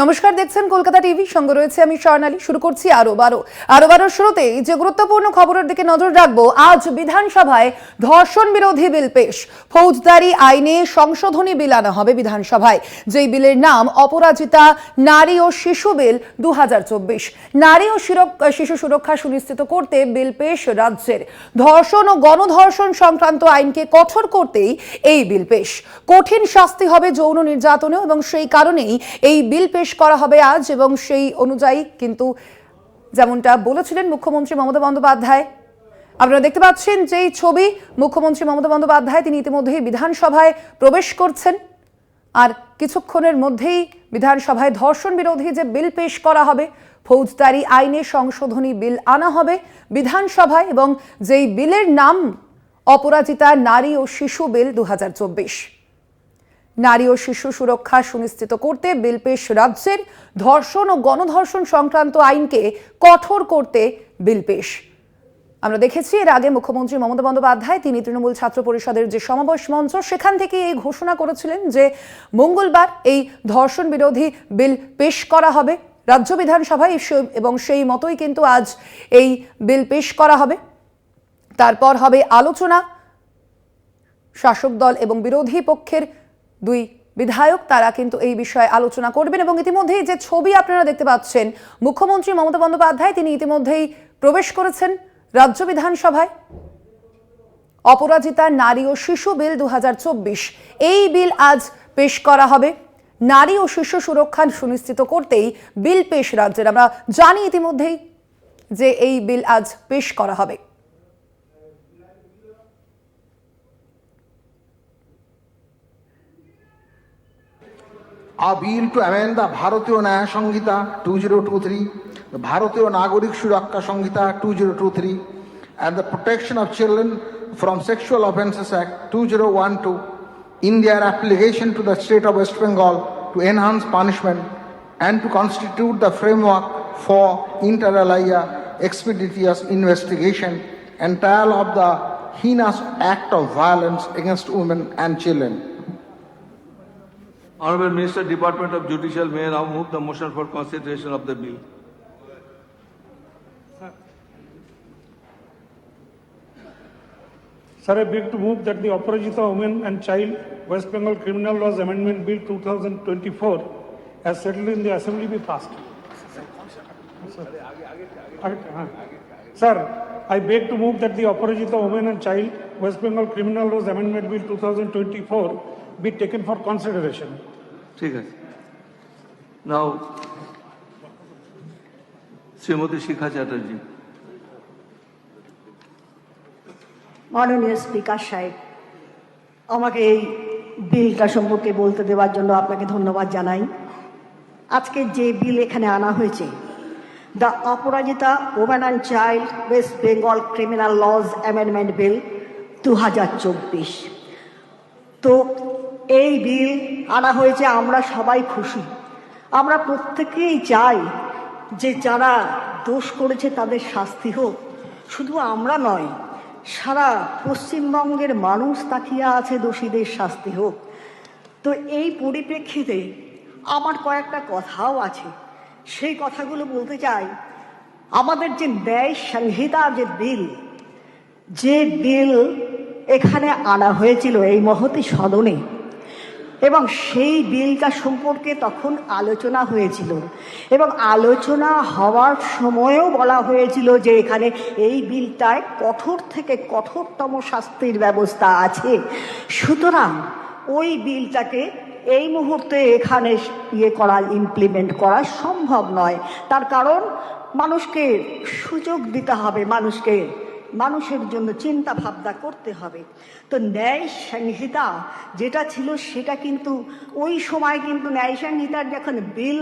নমস্কার, দেখছেন কলকাতা টিভি। সঙ্গে রয়েছে আমি স্বর্ণালী। শুরু করছি আরো বারো শুরুতেই যে গুরুত্বপূর্ণ খবরের দিকে নজর রাখবো। আজ বিধানসভায় ধর্ষণ বিরোধী বিল পেশ। ফৌজদারি আইনে সংশোধনী বিল আনা হবে বিধানসভায়, যেই বিলের নাম অপরাজিতা নারী ও শিশু বিল 2024। নারী ও শিশু সুরক্ষা সুনিশ্চিত করতে বিল পেশ রাজ্যের। ধর্ষণ ও গণধর্ষণ সংক্রান্ত আইনকে কঠোর করতেই এই বিল পেশ। কঠিন শাস্তি হবে যৌন নির্যাতনেও, এবং সেই কারণেই এই বিল পেশ করা হবে আজ। এবং সেই অনুযায়ী কিন্তু যেমনটা বলেছিলেন মুখ্যমন্ত্রী মমতা বন্দ্যোপাধ্যায়, আপনারা দেখতে পাচ্ছেন যেই ছবি, মুখ্যমন্ত্রী মমতা বন্দ্যোপাধ্যায় তিনি ইতিমধ্যেই বিধানসভায় প্রবেশ করছেন। আর কিছুক্ষণের মধ্যেই বিধানসভায় ধর্ষণ বিরোধী যে বিল পেশ করা হবে, ফৌজদারি আইনে সংশোধনী বিল আনা হবে বিধানসভায়, এবং যেই বিলের নাম অপরাজিতা নারী ও শিশু বিল 2024। নারী ও শিশু সুরক্ষা সুনিশ্চিত করতে বিল পেশ রাজ্যের। ধর্ষণ ও গণধর্ষণ সংক্রান্ত আইনকে কঠোর করতে বিল পেশ। আমরা দেখেছি এর আগে মুখ্যমন্ত্রী মমতা বন্দ্যোপাধ্যায় তিনি তৃণমূল ছাত্র পরিষদের যে সমাবেশ মঞ্চ, সেখান থেকে এই ঘোষণা করেছিলেন যে মঙ্গলবার এই ধর্ষণ বিরোধী বিল পেশ করা হবে রাজ্য বিধানসভায়, এবং সেই মতোই কিন্তু আজ এই বিল পেশ করা হবে। তারপর হবে আলোচনা। শাসক দল এবং বিরোধী পক্ষের দুই বিধায়ক তারা কিন্তু এই বিষয়ে আলোচনা করবেন। এবং ইতিমধ্যেই যে ছবি আপনারা দেখতে পাচ্ছেন, মুখ্যমন্ত্রী মমতা বন্দ্যোপাধ্যায় তিনি ইতিমধ্যেই প্রবেশ করেছেন রাজ্য বিধানসভায়। অপরাজিতা নারী ও শিশু বিল 2024 এই বিল আজ পেশ করা হবে। নারী ও শিশু সুরক্ষা সুনিশ্চিত করতেই বিল পেশ রাজ্যের। আমরা জানি ইতিমধ্যেই যে এই বিল আজ পেশ করা হবে। A bill to amend the Bharatiya Nyaya Sanghita 2023, the Bharatiya Nagarik Suraksha Sanghita 2023, and the Protection of Children from Sexual Offences Act 2012 in their application to the state of West Bengal to enhance punishment and to constitute the framework for inter alia expeditious investigation and trial of the heinous act of violence against women and children. Honorable Minister, Department of Judicial, may I now move the motion for consideration of the bill. Sir, I beg to move that the Aparajita Women and Child West Bengal Criminal Laws Amendment Bill 2024 as settled in the Assembly be passed. Sir, I beg to move that the Aparajita Women and Child West Bengal Criminal Laws Amendment Bill 2024 be taken for consideration. ঠিক আছে। Now, Shrimati শিখা চ্যাটার্জি। মাননীয় speaker সাহেব, আমাকে এই বিলটা সম্পর্কে বলতে দেওয়ার জন্য আপনাকে ধন্যবাদ জানাই। আজকে যে বিল এখানে আনা হয়েছে, the Aparajita women and child West Bengal criminal lodge amendment bill 2024, তো এই বিল আনা হয়েছে, আমরা সবাই খুশি। আমরা প্রত্যেকেই চাই যে যারা দোষ করেছে তাদের শাস্তি হোক। শুধু আমরা নয়, সারা পশ্চিমবঙ্গের মানুষ তাকিয়ে আছে দোষীদের শাস্তি হোক। তো এই পরিপ্রেক্ষিতে আমার কয়েকটা কথাও আছে, সেই কথাগুলো বলতে চাই। আমাদের যে ন্যায় সংহিতা যে বিল এখানে আনা হয়েছিল এই মহতী সদনে, এবং সেই বিলটা সম্পর্কে তখন আলোচনা হয়েছিল, এবং আলোচনা হওয়ার সময়ও বলা হয়েছিল যে এখানে এই বিলটায় কঠোর থেকে কঠোরতম শাস্তির ব্যবস্থা আছে। সুতরাং ওই বিলটাকে এই মুহূর্তে এখানে ইমপ্লিমেন্ট করা সম্ভব নয়। তার কারণ মানুষকে সুযোগ দিতে হবে, মানুষের জন্য চিন্তা ভাবনা করতে হবে। তো ন্যায় সংহিতা যেটা ছিল সেটা কিন্তু ওই সময় কিন্তু ন্যায় সংহিতার যখন বিল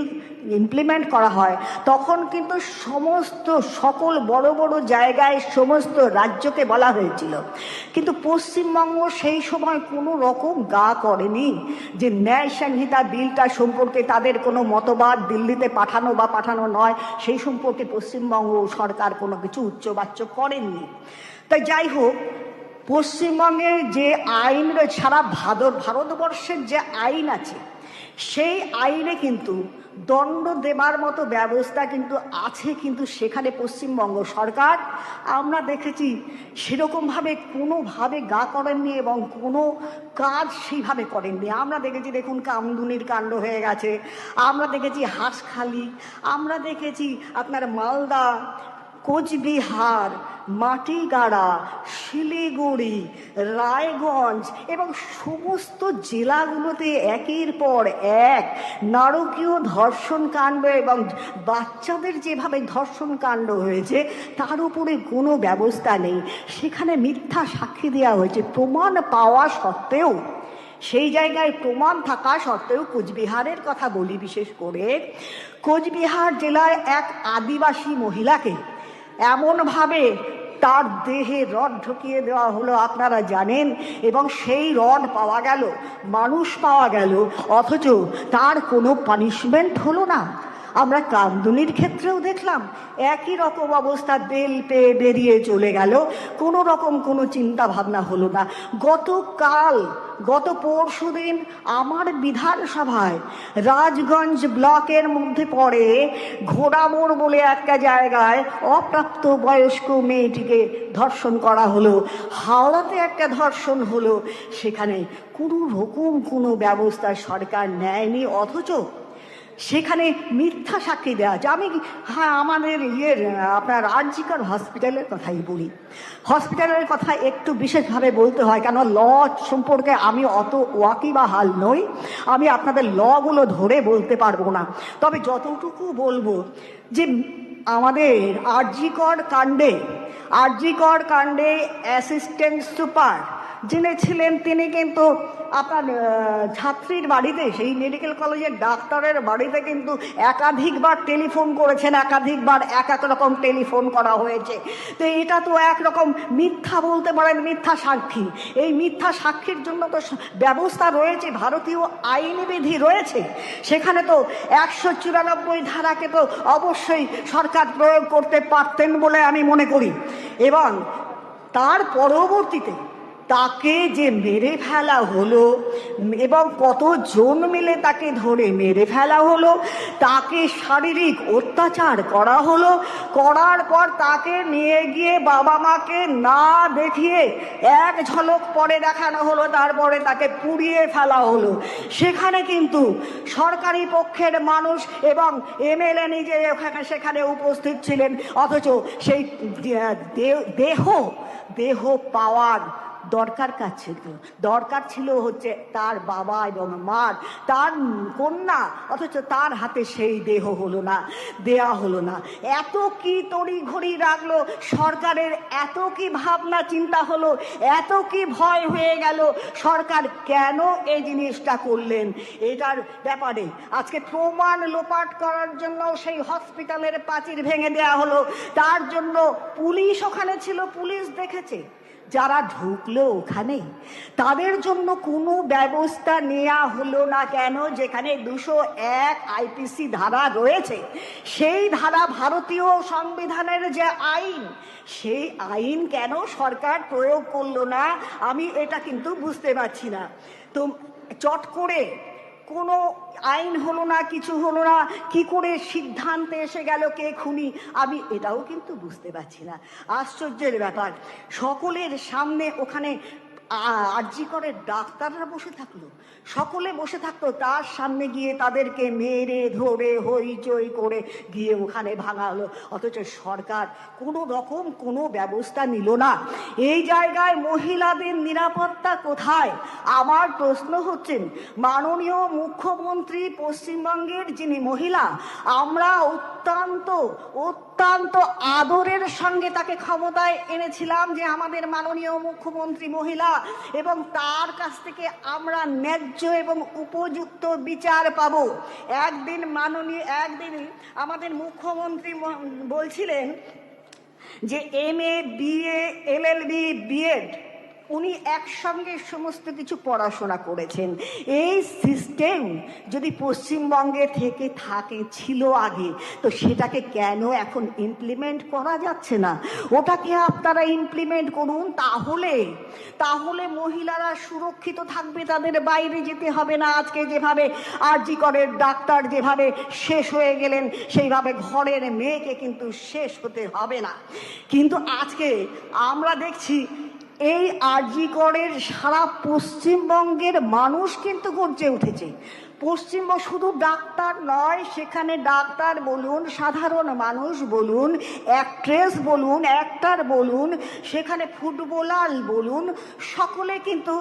ইমপ্লিমেন্ট করা হয় তখন কিন্তু সকল বড় বড় জায়গায় সমস্ত রাজ্যকে বলা হয়েছিল, কিন্তু পশ্চিমবঙ্গ সেই সময় কোনো রকম গা করেনি যে ন্যায় সংহিতা বিলটা সম্পর্কে তাদের কোনো মতবাদ দিল্লিতে পাঠানো নয়, সেই সম্পর্কে পশ্চিমবঙ্গ সরকার কোনো কিছু উচ্চবাচ্য করেননি। তাই যাই হোক, পশ্চিমবঙ্গের যে আইন রয়েছে, সারা ভারতবর্ষের যে আইন আছে সেই আইনে কিন্তু দণ্ড দেবার মতো ব্যবস্থা কিন্তু আছে, কিন্তু সেখানে পশ্চিমবঙ্গ সরকার আমরা দেখেছি সেরকমভাবে কোনোভাবে গা করেননি এবং কোনো কাজ সেইভাবে করেননি। আমরা দেখেছি দেখুন কামদুনির কাণ্ড হয়ে গেছে, আমরা দেখেছি হাঁসখালি, আমরা দেখেছি আপনার মালদা, কোচবিহার, মাটিগাড়া, শিলিগুড়ি, রায়গঞ্জ এবং সমস্ত জেলাগুলোতে একের পর এক নারকীয় ধর্ষণ কাণ্ড এবং বাচ্চাদের যেভাবে ধর্ষণ কাণ্ড হয়েছে তার উপরে কোনো ব্যবস্থা নেই। সেখানে মিথ্যা সাক্ষী দেওয়া হয়েছে প্রমাণ পাওয়া সত্ত্বেও। সেই জায়গায় প্রমাণ থাকা সত্ত্বেও কোচবিহারের কথা বলি বিশেষ করে, কোচবিহার জেলায় এক আদিবাসী মহিলাকে এমনভাবে তার দেহে রড ঢুকিয়ে দেওয়া হলো আপনারা জানেন, এবং সেই রড পাওয়া গেল, মানুষ পাওয়া গেল, অথচ তার কোনো পানিশমেন্ট হলো না। আমরা কামদুনির ক্ষেত্রেও দেখলাম একই রকম অবস্থা, বেল পেয়ে বেরিয়ে চলে গেল, কোনো রকম কোনো চিন্তা ভাবনা হলো না। গত পরশুদিন আমার বিধানসভায় রাজগঞ্জ ব্লকের মধ্যে পড়ে ঘোড়ামোড় বলে একটা জায়গায় অপ্রাপ্ত বয়স্ক মেয়েটিকে ধর্ষণ করা হলো। হাওড়াতে একটা ধর্ষণ হলো, সেখানে কোনো রকম কোনো ব্যবস্থা সরকার নেয়নি, অথচ সেখানে মিথ্যা সাক্ষী দেওয়া আছে। আমি আমাদের আপনার আরজিকর হসপিটালের কথাই বলি। হসপিটালের কথা একটু বিশেষভাবে বলতে হয়, কেন ল সম্পর্কে আমি অত ওয়াকিবহাল নই, আমি আপনাদের লগুলো ধরে বলতে পারবো না। তবে যতটুকু বলবো যে আমাদের আরজিকর কাণ্ডে অ্যাসিস্ট্যান্ট সুপার যিনি ছিলেন তিনি কিন্তু আপনার ছাত্রীর বাড়িতে, সেই মেডিকেল কলেজের ডাক্তারের বাড়িতে কিন্তু একাধিকবার টেলিফোন করেছেন, একাধিকবার এক এক রকম টেলিফোন করা হয়েছে। তো এটা তো একরকম মিথ্যা বলতে পারেন, মিথ্যা সাক্ষী। এই মিথ্যা সাক্ষীর জন্য তো ব্যবস্থা রয়েছে, ভারতীয় আইনি বিধি রয়েছে, সেখানে তো 194 ধারাকে তো অবশ্যই সরকার প্রয়োগ করতে পারতেন বলে আমি মনে করি। এবং তার পরবর্তীতে তাকে যে মেরে ফেলা হলো এবং কতজন মিলে তাকে ধরে মেরে ফেলা হলো, তাকে শারীরিক অত্যাচার করা হলো, করার পর তাকে নিয়ে গিয়ে বাবা মাকে না দেখিয়ে এক ঝলক পরে দেখানো হলো, তারপরে তাকে পুড়িয়ে ফেলা হলো। সেখানে কিন্তু সরকারি পক্ষের মানুষ এবং এমএলএ নিজে সেখানে উপস্থিত ছিলেন, অথচ সেই দেহ পাওয়ার দরকার ছিল হচ্ছে তার বাবা এবং মার, তার কন্যা, অথচ তার হাতে সেই দেহ দেয়া হলো না। এত কি তড়িঘড়ি রাখলো সরকারের, এত কি ভাবনা চিন্তা হলো, এত কি ভয় হয়ে গেল, সরকার কেন এই জিনিসটা করলেন? এটার ব্যাপারে আজকে প্রমাণ লোপাট করার জন্য সেই হসপিটালের প্রাচীর ভেঙে দেয়া হলো। তার জন্য পুলিশ ওখানে ছিল, পুলিশ দেখেছে, যারা ঢুকলো ওখানে তাদের জন্য কোনো ব্যবস্থা নেওয়া হলো না কেন? যেখানে 201 আইপিসি ধারা রয়েছে, সেই ধারা ভারতীয় সংবিধানের যে আইন, সেই আইন কেন সরকার প্রয়োগ করলো না? আমি এটা কিন্তু বুঝতে পারছি না। তো চট করে কোনো আইন হলো না, কিছু হলো না, কি করে সিদ্ধান্তে এসে গেল কে খুনি, আমি এটাও কিন্তু বুঝতে পারছি না। আশ্চর্যের ব্যাপার, সকলের সামনে ওখানে আরজিকরের ডাক্তাররা বসে থাকলো, সকলে বসে থাকতো, তার সামনে গিয়ে তাদেরকে মেরে ধরে হইচই করে গিয়ে ওখানে ভাঙা হলো, অথচ সরকার কোনো রকম কোনো ব্যবস্থা নিল না। এই জায়গায় মহিলাদের নিরাপত্তা কোথায়? আমার প্রশ্ন হচ্ছে, মাননীয় মুখ্যমন্ত্রী পশ্চিমবঙ্গের যিনি মহিলা, আমরা অত্যন্ত আদরের সঙ্গে তাকে ক্ষমতায় এনেছিলাম যে আমাদের মাননীয় মুখ্যমন্ত্রী মহিলা, এবং তার কাছ থেকে আমরা ন্যায্য এবং উপযুক্ত বিচার পাবো। একদিন আমাদের মুখ্যমন্ত্রী বলছিলেন যে MA BA LLB BEd উনি একসঙ্গে সমস্ত কিছু পড়াশোনা করেছেন। এই সিস্টেম যদি পশ্চিমবঙ্গে থেকে ছিল আগে, তো সেটাকে কেন এখন ইমপ্লিমেন্ট করা যাচ্ছে না? ওটাকে আপনারা ইমপ্লিমেন্ট করুন, তাহলে মহিলারা সুরক্ষিত থাকবে, তাদের বাইরে যেতে হবে না। আজকে যেভাবে আরজি করের ডাক্তার যেভাবে শেষ হয়ে গেলেন, সেইভাবে ঘরের মেয়েকে কিন্তু শেষ হতে হবে না। কিন্তু আজকে আমরা দেখছি এই আরজি করের সারা পশ্চিমবঙ্গের মানুষ কিন্তু গর্জে উঠেছে। পশ্চিমবঙ্গ শুধু ডাক্তার নয়, সেখানে ডাক্তার বলুন, সাধারণ মানুষ বলুন, অ্যাক্ট্রেস বলুন, অ্যাক্টর বলুন, সেখানে ফুটবলার বলুন, সকলে কিন্তু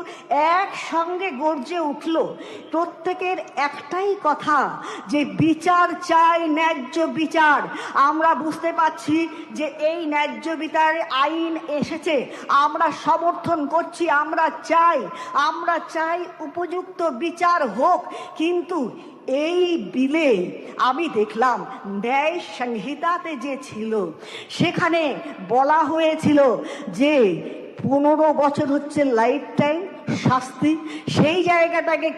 একসঙ্গে গর্জে উঠল। প্রত্যেকের একটাই কথা যে বিচার চাই, ন্যায্য বিচার। আমরা বুঝতে পারছি যে এই ন্যায্য বিচার আইন এসেছে, আমরা সমর্থন করছি, আমরা চাই উপযুক্ত বিচার হোক। কিন্তু এই বিলে আমি দেখলাম ন্যায় সংহিতাতে যে ছিল, সেখানে বলা হয়েছিল যে 15 বছর হচ্ছে লাইফ টাইম শাস্তি, সেই জায়গাটাকে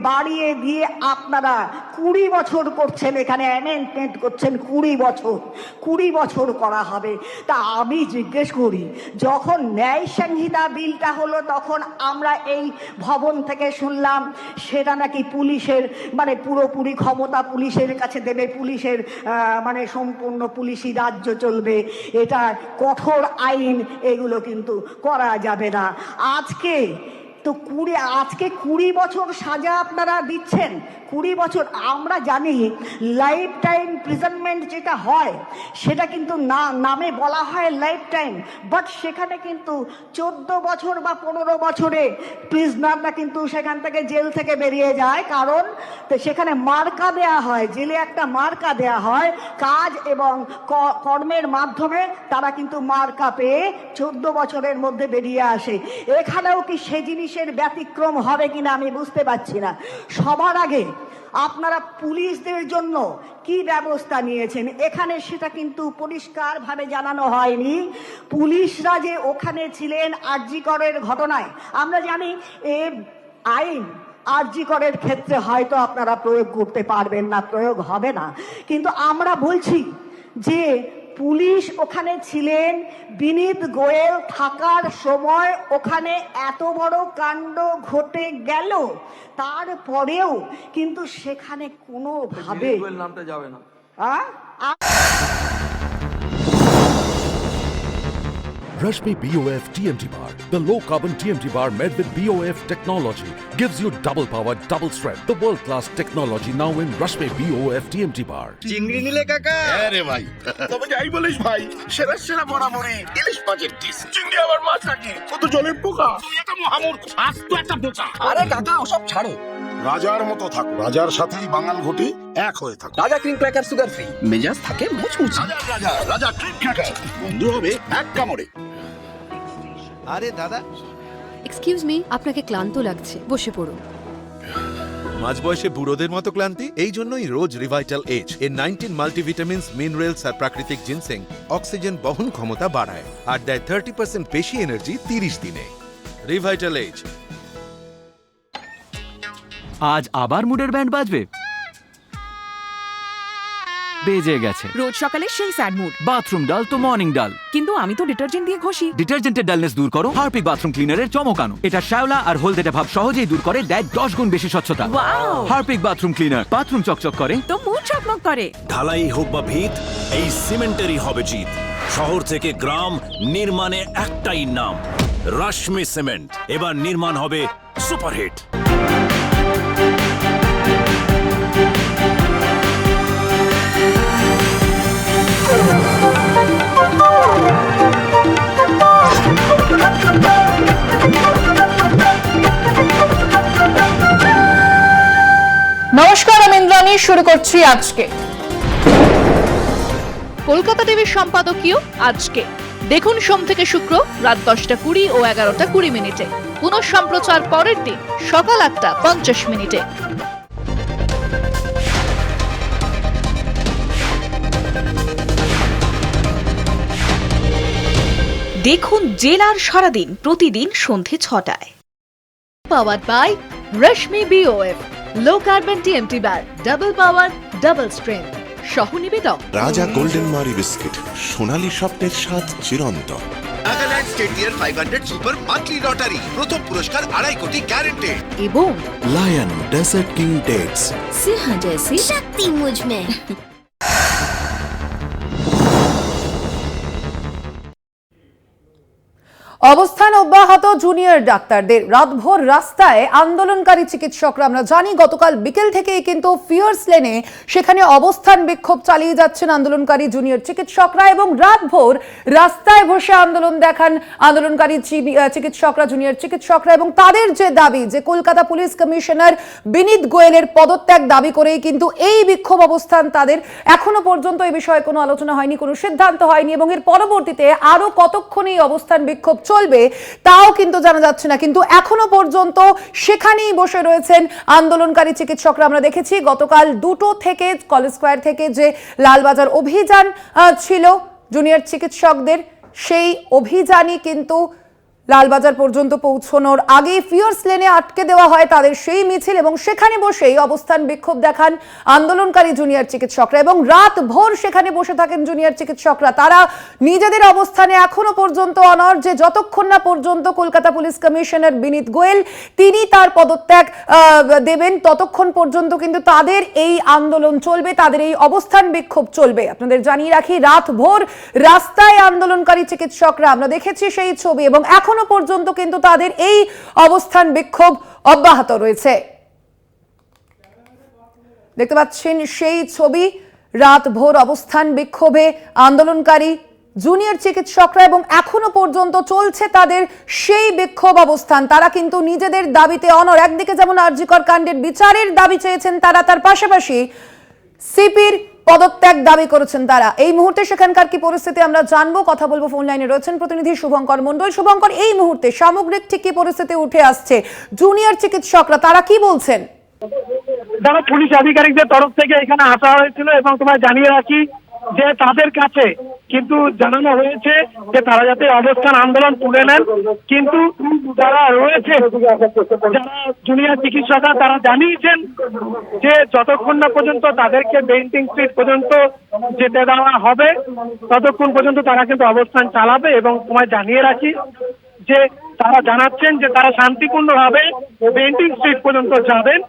বাড়িয়ে দিয়ে আপনারা 20 বছর করছেন, এখানে অ্যামেন্ডমেন্ট করছেন 20 বছর করা হবে। তা আমি জিজ্ঞেস করি, যখন ন্যায় সংহিতা বিলটা হলো, তখন আমরা এই ভবন থেকে শুনলাম সেটা নাকি পুলিশের পুরোপুরি ক্ষমতা পুলিশের কাছে দেবে, পুলিশের সম্পূর্ণ পুলিশি রাজ্য চলবে, এটা কঠোর আইন, এগুলো কিন্তু করা যাবে না। আজকে 20 বছর সাজা আপনারা দিচ্ছেন, 20 বছর। আমরা জানি লাইফ টাইম প্রিজনমেন্ট যেটা হয়, সেটা কিন্তু নামে বলা হয় লাইফ টাইম, বাট সেখানে কিন্তু 14 বছর বা 15 বছরে প্রিজনাররা কিন্তু সেখান থেকে জেল থেকে বেরিয়ে যায়। কারণ সেখানে মার্কা দেয়া হয়, জেলে একটা মার্কা দেয়া হয়, কাজ এবং কর্মের মাধ্যমে তারা কিন্তু মার্কা পেয়ে 14 বছরের মধ্যে বেরিয়ে আসে। এখানেও কি সে জিনিসের ব্যতিক্রম হবে কিনা আমি বুঝতে পারছি না। সবার আগে আপনারা পুলিশদের জন্য কি ব্যবস্থা নিয়েছেন, এখানে সেটা কিন্তু পরিষ্কারভাবে জানানো হয়নি। পুলিশরা যে ওখানে ছিলেন আরজি করের ঘটনায়, আমরা জানি এ আইন আরজি করের ক্ষেত্রে হয়তো আপনারা প্রয়োগ করতে পারবেন না, প্রয়োগ হবে না, কিন্তু আমরা বলছি যে পুলিশ ওখানে ছিলেন, বিনীত গোয়েল থাকার সময় ওখানে এত বড় কাণ্ড ঘটে গেল, তারপরেও কিন্তু সেখানে কোনোভাবে নামটা যাবে না। Rashmi BOF TMT Bar. The low-carbon TMT Bar made with BOF technology gives you double power, double strength. The world-class technology now in Rashmi BOF TMT Bar. চিংড়ি নিলে কাকা? আরে ভাই, তবে যাই বলিস ভাই, সেরা বরাবরই ইলিশ মাছের ডিশ। চিংড়ি আবার মাছ নাকি? ও তো জলের পোকা। তুই একটা মহামূর্খ, আজ তো একটা বোকা। আরে কাকা ওসব ছাড়ো, রাজার মতো থাকো, রাজার সাথেই বাঙাল ঘটি এক হয়ে থাকো। রাজা ক্রিম ক্র্যাকার সুগার ফ্রি, মেজাজ থাকে মুচমুচে। রাজা ট্রিট ক্র্যাকার, বন্ধু হবে এক কামড়ে। আরে দাদা, এক্সকিউজ মি, আপনাকে ক্লান্ত লাগছে, বসে পড়ুন। মাঝ বয়সে বুড়োদের মতো ক্লান্তি? এই জন্যই রোজ রিভাইটাল এজ এর 19 মাল্টিভিটামিনস, মিনারেলস আর প্রাকৃতিক জিনসেং অক্সিজেন বহন ক্ষমতা বাড়ায় আর দেয় 30% বেশি এনার্জি 30 দিনে। Revital age. আজ আবার মুডের ব্যান্ড বাজবে? বেজে গেছে। রোজ সকালে সেই স্যাড মুড। বাথরুম ডাল তো মর্নিং ডাল। কিন্তু আমি তো ডিটারজেন্ট দিয়ে ঘষি। ডিটারজেন্টের ডালনেস দূর করো হারপিক বাথরুম ক্লিনারের চমকানো। এটা শ্যাওলা আর হলদেটে ভাব সহজেই দূর করে, দেয় 10 গুণ বেশি স্বচ্ছতা। Wow! Harpic bathroom cleaner, bathroom চকচক করে তো মুড চকমক করে। ঢালাই হোক বা ভিত, এই সিমেন্টেরই হবে জিত। শহর থেকে গ্রাম, নির্মাণে একটাই নাম, রাশমি সিমেন্ট। এবার নির্মাণ হবে সুপারহিট। নমস্কার, আমি ইন্দ্রাণী। শুরু করছি আজকে কলকাতা টিভির সম্পাদকীয় আজকে। দেখুন সোম থেকে শুক্র রাত 10:20 ও 11:20 পুনঃ সম্প্রচার পরের দিন সকাল 8:50। দেখুন জেলার সারাদিন প্রতিদিন সন্ধে 6টায়। Powered by Rashmi BOF low carbon TMT bar, double power, double strength, সহ নিবেদক রাজা গোল্ডেন মারি বিস্কিট, সোনালী স্বপ্নের স্বাদ চিরন্তন। Nagaland state dear 500 super monthly lottery, প্রথম পুরস্কার 2.5 কোটি গ্যারেন্টেড। এবং লায়ন ডেজার্ট কিং ডেটস, सिंह जैसी शक्ति मुझ में। অবস্থান অব্যাহত জুনিয়র ডাক্তারদের, রাতভর রাস্তায় আন্দোলনকারী চিকিৎসকরা। আমরা জানি গতকাল বিকেল থেকেই কিন্তু ফিয়ার্স লেনে সেখানে অবস্থান বিক্ষোভ চালিয়ে যাচ্ছেন আন্দোলনকারী জুনিয়র চিকিৎসকরা এবং রাতভর রাস্তায় বসে আন্দোলন দেখান আন্দোলনকারী চিকিৎসকরা, জুনিয়র চিকিৎসকরা। এবং তাদের যে দাবি যে কলকাতা পুলিশ কমিশনার বিনীত গোয়েলের পদত্যাগ দাবি করেই কিন্তু এই বিক্ষোভ অবস্থান তাদের। এখনো পর্যন্ত এই বিষয়ে কোনো আলোচনা হয়নি, কোনো সিদ্ধান্ত হয়নি এবং এর পরবর্তীতে আরো কতক্ষণ এই অবস্থান বিক্ষোভ চলবে তাও কিন্তু জানা যাচ্ছে না। কিন্তু এখনো পর্যন্ত সেখানেই বসে রয়েছেন আন্দোলনকারী চিকিৎসকরা। আমরা দেখেছি গতকাল 2টো থেকে কলেজ স্কয়ার থেকে যে লালবাজার অভিযান ছিল জুনিয়র চিকিৎসকদের, সেই অভিযানই কিন্তু লালবাজার পর্যন্ত পৌঁছানোর আগে ফিয়ার্স লেনে আটকে দেওয়া হয় তাদের সেই মিছিল এবং সেখানে বসেই অবস্থান বিক্ষোভ দেখান আন্দোলনকারী জুনিয়র চিকিৎসকরা এবং রাত ভোর সেখানে বসে থাকেন জুনিয়র চিকিৎসকরা। তারা নিজেদের অবস্থানে এখনো পর্যন্ত অনড় যে যতক্ষণ না পর্যন্ত কলকাতা পুলিশ কমিশনার বিনীত গোয়েল তিনি তার পদত্যাগ দেবেন ততক্ষণ পর্যন্ত কিন্তু তাদের এই আন্দোলন চলবে, তাদের এই অবস্থান বিক্ষোভ চলবে। আপনাদের জানিয়ে রাখি রাত ভোর রাস্তায় আন্দোলনকারী চিকিৎসকরা, আমরা দেখেছি সেই ছবি এবং এখন পর্যন্ত কিন্তু তাদের এই অবস্থান বিক্ষোভ অব্যাহত রয়েছে। দেখতে পাচ্ছেন সেই ছবি, রাত ভোর অবস্থান বিক্ষোভে আন্দোলনকারী জুনিয়র চিকিৎসকরা এবং এখনো পর্যন্ত চলছে তাদের সেই বিক্ষোভ অবস্থান। তারা কিন্তু নিজেদের দাবিতে অনড়। একদিকে যেমন আরজিকর কাণ্ডের বিচারের দাবি চেয়েছেন তারা, তার পাশাপাশি সিপির পদত্যাগ দাবি করেছেন তারা। এই মুহূর্তে সেখানকার কি পরিস্থিতি আমরা জানবো, কথা বলবো। ফোন লাইনে রয়েছেন প্রতিনিধি শুভঙ্কর মণ্ডল। শুভঙ্কর, এই মুহূর্তে সামগ্রিক ঠিক কি পরিস্থিতি উঠে আসছে, জুনিয়র চিকিৎসকরা তারা কি বলছেন? যারা পুলিশ আধিকারিকদের তরফ থেকে এখানে আসা হয়েছিল এবং তোমায় জানিয়ে রাখি যে তাদের কাছে কিন্তু জানানো হয়েছে যে তারা যাতে অবস্থান আন্দোলন তুলে নেন। কিন্তু যারা রয়েছে, যারা জুনিয়র চিকিৎসকরা, তারা জানিয়েছেন যে যতক্ষণ না পর্যন্ত তাদেরকে বেন্টিং স্ট্রিট পর্যন্ত যেতে দেওয়া হবে ততক্ষণ পর্যন্ত তারা কিন্তু অবস্থান চালাবে। এবং তোমায় জানিয়ে রাখি যে তারা জানাচ্ছেন যে তারা শান্তিপূর্ণভাবে বেন্টিং স্ট্রিট পর্যন্ত যাবেন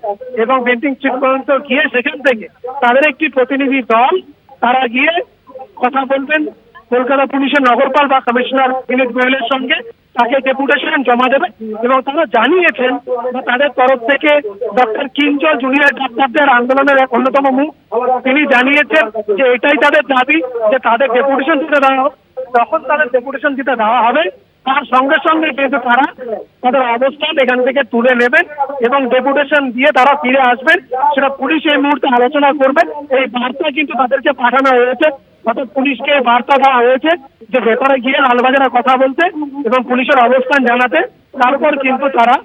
এবং বেন্টিং স্ট্রিট পর্যন্ত গিয়ে সেখান থেকে তাদের একটি প্রতিনিধি দল তারা গিয়ে কথা বলবেন কলকাতা পুলিশের নগরপাল বা কমিশনার বিনীত গোয়েলের সঙ্গে, তাকে ডেপুটেশন জমা দেবে। এবং তারা জানিয়েছেন তাদের তরফ থেকে ডক্টর কিঞ্জল জুনিয়র ডাক্তারদের আন্দোলনের এক অন্যতম মুখ, তিনি জানিয়েছেন যে এটাই তাদের দাবি যে তাদের ডেপুটেশন দিতে দেওয়া হবে। যখন তাদের ডেপুটেশন দিতে দেওয়া হবে তার সঙ্গে সঙ্গে কিন্তু তারা তাদের অবস্থান এখান থেকে তুলে নেবেন এবং ডেপুটেশন দিয়ে তারা ফিরে আসবেন। সেটা পুলিশ এই মুহূর্তে আলোচনা করবে। এই বার্তা কিন্তু তাদেরকে পাঠানো হয়েছে, অর্থাৎ পুলিশকে বার্তা দেওয়া হয়েছে যে ভেতরে গিয়ে লালবাজারে কথা বলতে এবং পুলিশের অবস্থান জানাতে। তারপর কিন্তু তারা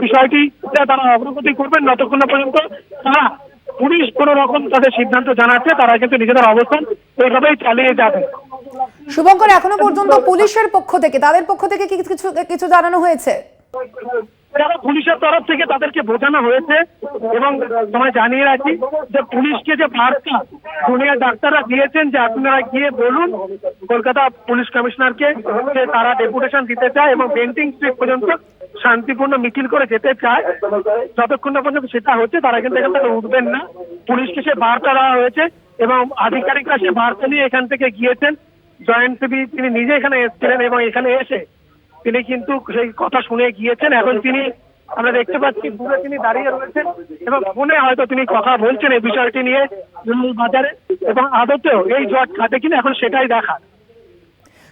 বিষয়টি তারা অগ্রগতি করবেন। যতক্ষণ না পর্যন্ত তারা পুলিশ কোন রকম তাদের সিদ্ধান্ত জানাচ্ছে তারা কিন্তু নিজেদের অবস্থান এইভাবেই চালিয়ে যাবে। শুভঙ্কর, এখনো পর্যন্ত পুলিশের পক্ষ থেকে তাদের পক্ষ থেকে কিছু জানানো হয়েছে? পুলিশের তরফ থেকে তাদেরকে বোঝানো হয়েছে এবং তোমায় জানিয়ে রাখি যে পুলিশকে যে বার্তা জুনিয়র ডাক্তাররা দিয়েছেন যে আপনারা গিয়ে বলুন কলকাতা পুলিশ কমিশনারকে যে তারা ডেপুটেশন দিতে চায় এবং বেন্টিং স্ট্রিট পর্যন্ত শান্তিপূর্ণ মিছিল করে যেতে চায়। যতক্ষণ না পর্যন্ত সেটা হচ্ছে তারা কিন্তু এখান থেকে উঠবেন না। পুলিশকে সে বার্তা দেওয়া হয়েছে এবং আধিকারিকরা সে বার্তা নিয়ে এখান থেকে গিয়েছেন। জয়েন্ট সিপি তিনি নিজে এখানে এসেছিলেন এবং এখানে এসে তিনি কিন্তু সেই কথা শুনে গিয়েছেন। এখন তিনি আমরা দেখতে পাচ্ছি দূরে তিনি দাঁড়িয়ে রয়েছেন এবং ফোনে হয়তো তিনি কথা বলছেন এই বিষয়টি নিয়ে বাজারে এবং আদতেও এই জট কাটে কিনা এখন সেটাই দেখা।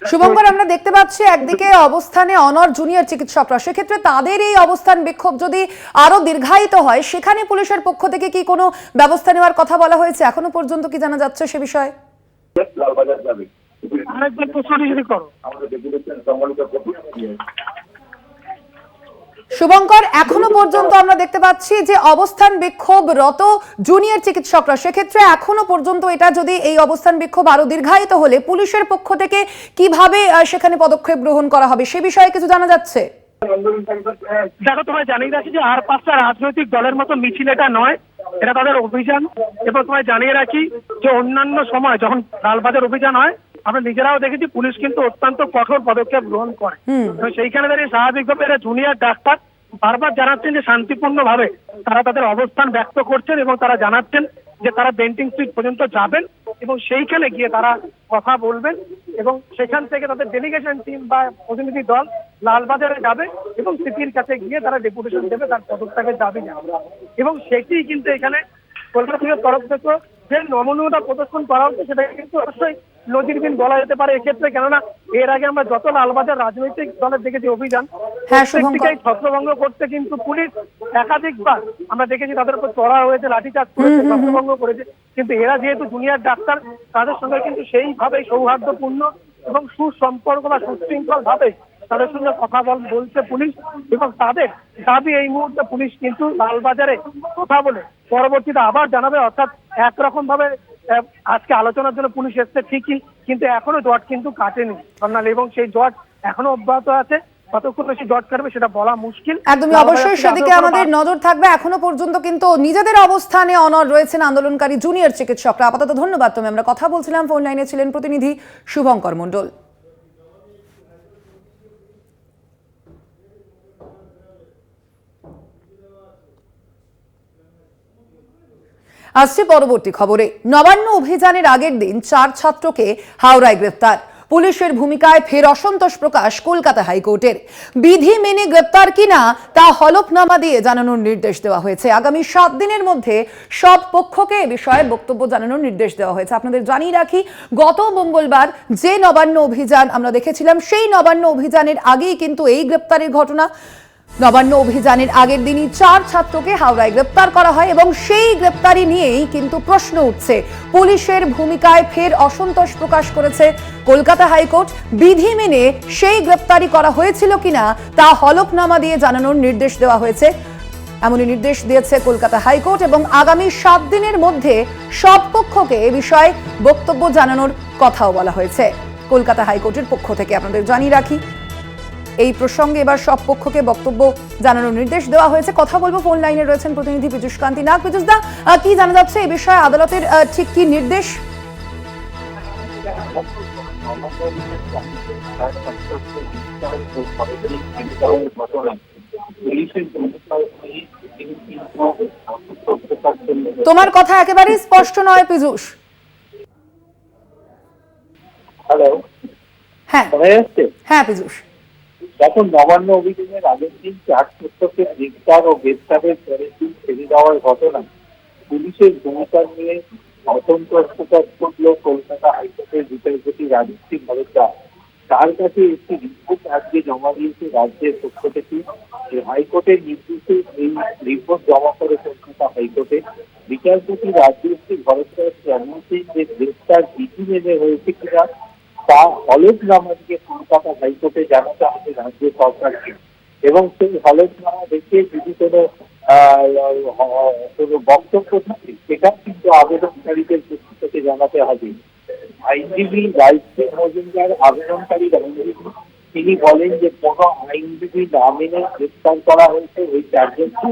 শুভঙ্কর, আমরা দেখতে পাচ্ছি একদিকে অবস্থানে অনড় জুনিয়র চিকিৎসকরা, সেক্ষেত্রে তাদের এই অবস্থান বিক্ষোভ যদি আরো দীর্ঘায়িত হয় সেখানে পুলিশের পক্ষ থেকে কি কোনো ব্যবস্থা নেওয়ার কথা বলা হয়েছে? এখনো পর্যন্ত কি জানা যাচ্ছে সে বিষয়ে? শুভঙ্কর, এখনো পর্যন্ত আমরা দেখতে পাচ্ছি যে অবস্থান বিক্ষোভরত জুনিয়র চিকিৎসকরা, সেক্ষেত্রে এখনো পর্যন্ত এটা যদি এই অবস্থান বিক্ষোভ আরো দীর্ঘায়িত হলে পুলিশের পক্ষ থেকে কিভাবে সেখানে পদক্ষেপ গ্রহণ করা হবে সে বিষয়ে কিছু জানা যাচ্ছে? দেখো, তোমায় জানিয়ে রাখি যে আর 5টা রাজনৈতিক দলের মতো মিছিল এটা নয়, এটা তাদের অভিযান। এবং তোমায় জানিয়ে রাখি যে অন্যান্য সময় যখন লালবাজার অভিযান হয় আমরা নিজেরাও দেখেছি পুলিশ কিন্তু অত্যন্ত কঠোর পদক্ষেপ গ্রহণ করে। সেইখানে দাঁড়িয়ে স্বাভাবিকভাবে এরা জুনিয়র ডাক্তার বারবার জানাচ্ছেন যে শান্তিপূর্ণভাবে তারা তাদের অবস্থান ব্যক্ত করছেন এবং তারা জানাচ্ছেন যে তারা বেন্টিং স্ট্রিট পর্যন্ত যাবেন এবং সেইখানে গিয়ে তারা কথা বলবেন এবং সেখান থেকে তাদের ডেলিগেশন টিম বা প্রতিনিধি দল লালবাজারে যাবে এবং সিপির কাছে গিয়ে তারা ডেপুটেশন দেবে তার পদত্যাগের দাবি জানাবে। এবং সেটি কিন্তু এখানে কলকাতা পুলিশের তরফ থেকে যে নমনীয়তা প্রদর্শন করা হচ্ছে সেটা কিন্তু অবশ্যই নজিরবিহীন বলা যেতে পারে এক্ষেত্রে, কেননা এর আগে আমরা যত লালবাজার রাজনৈতিক দলের দেখেছি অভিযান প্রত্যেকটিকেই ছত্রভঙ্গ করতে কিন্তু পুলিশ একাধিকবার আমরা দেখেছি তাদের উপর চড়া হয়েছে, লাঠিচার্জ করেছে, ছত্রভঙ্গ করেছে। কিন্তু এরা যেহেতু জুনিয়র ডাক্তার তাদের সঙ্গে কিন্তু সেইভাবেই সৌহার্দ্যপূর্ণ এবং সুসম্পর্ক বা সুশৃঙ্খল ভাবে তাদের সঙ্গে কথা বলছে পুলিশ এবং তাদের দাবি এই মুহূর্তে পুলিশ কিন্তু লালবাজারে কথা বলে পরবর্তীতে আবার জানাবে। অর্থাৎ একরকম ভাবে আজকে আলোচনার জন্য পুলিশ এসছে ঠিকই, কিন্তু এখনো জট কিন্তু কাটেনি স্বর্ণালী, এবং সেই জট এখনো অব্যাহত আছে। কতক্ষণ বেশি জট কাটবে সেটা বলা মুশকিল। একদমই, অবশ্যই সেদিকে আমাদের নজর থাকবে। এখনো পর্যন্ত কিন্তু নিজেদের অবস্থানে অনড় রয়েছেন আন্দোলনকারী জুনিয়র চিকিৎসকরা। আপাতত ধন্যবাদ। তুমি আমরা কথা বলছিলাম, ফোন লাইনে ছিলেন প্রতিনিধি শুভঙ্কর মণ্ডল। আসছে পরবর্তী খবরে। নবান্ন অভিযানের আগের দিন 4 ছাত্রকে হাওড়ায় গ্রেফতার। পুলিশের ভূমিকায় ফের অসন্তোষ প্রকাশ কলকাতা হাইকোর্টের। বিধি মেনে গ্রেপ্তার কিনা তা হলফনামা দিয়ে জানানোর নির্দেশ দেওয়া হয়েছে। আগামী 7 দিনের মধ্যে সব পক্ষকে এ বিষয়ে বক্তব্য জানানোর নির্দেশ দেওয়া হয়েছে। আপনাদের জানিয়ে রাখি, গত মঙ্গলবার যে নবান্ন অভিযান আমরা দেখেছিলাম সেই নবান্ন অভিযানের আগেই কিন্তু এই গ্রেপ্তারের ঘটনা। নবান্ন অভিযানের আগের দিনই 4 ছাত্রকে হাওড়ায় গ্রেপ্তার করা হয় এবং সেই গ্রেপ্তারি নিয়েই কিন্তু প্রশ্ন উঠছে। পুলিশের ভূমিকায় ফের অসন্তোষ প্রকাশ করেছে কলকাতা হাইকোর্ট। বিধি মেনে সেই গ্রেপ্তারি করা হয়েছিল কিনা তা হলফনামা দিয়ে জানানোর নির্দেশ দেওয়া হয়েছে। এমনই নির্দেশ দিয়েছে কলকাতা হাইকোর্ট এবং আগামী 7 দিনের মধ্যে সব পক্ষকে এ বিষয়ে বক্তব্য জানানোর কথাও বলা হয়েছে কলকাতা হাইকোর্টের পক্ষ থেকে। আপনাদের জানিয়ে রাখি, এই প্রসঙ্গে এবার সব পক্ষকে বক্তব্য জানানোর নির্দেশ দেওয়া হয়েছে। কথা বলবো, ফোন লাইনে রয়েছেন প্রতিনিধি পীযূষ কান্তি নাগ। পীযূষ দা, কি জানা যাচ্ছে এই বিষয়ে? আদালতের ঠিক কি নির্দেশ? তোমার কথা একেবারেই স্পষ্ট নয় পীযূষ। হ্যালো, হ্যাঁ হ্যাঁ পীযূষ। এখন নবান্ন অভিযানের আগের দিন 4 ছাত্রকে গ্রেপ্তার ও গ্রেপ্তারের পরের দিন ছেড়ে দেওয়ার ঘটনা পুলিশের ভূমিকা নিয়ে অসন্তোষ প্রকাশ করল কলকাতা হাইকোর্টের বিচারপতি রাজশ্রী মজুমদার। তার কাছে একটি রিপোর্ট আজকে জমা দিয়েছে রাজ্যের পক্ষ থেকে। হাইকোর্টের নির্দেশে এই রিপোর্ট জমা করে কলকাতা হাইকোর্টে বিচারপতি রাজশ্রী ভরদ্বাজ জানিয়েছেন যে গ্রেপ্তার বিধি মেনে হয়েছে কিনা তা হলফনামা দিয়ে কলকাতা হাইকোর্টে জানাতে হবে রাজ্য সরকারকে, এবং সেই হলফনামা দেখে যদি কোনো বক্তব্য থাকে সেটা কিন্তু আবেদনকারীদের পক্ষ থেকে জানাতে হবে। আইনজীবী রাজশ্রী মজুমদার, আবেদনকারীর আইনজীবী, তিনি বলেন যে কোনো আইনজীবী না মেনে গ্রেপ্তার করা হয়েছে ওই 4 জনকে,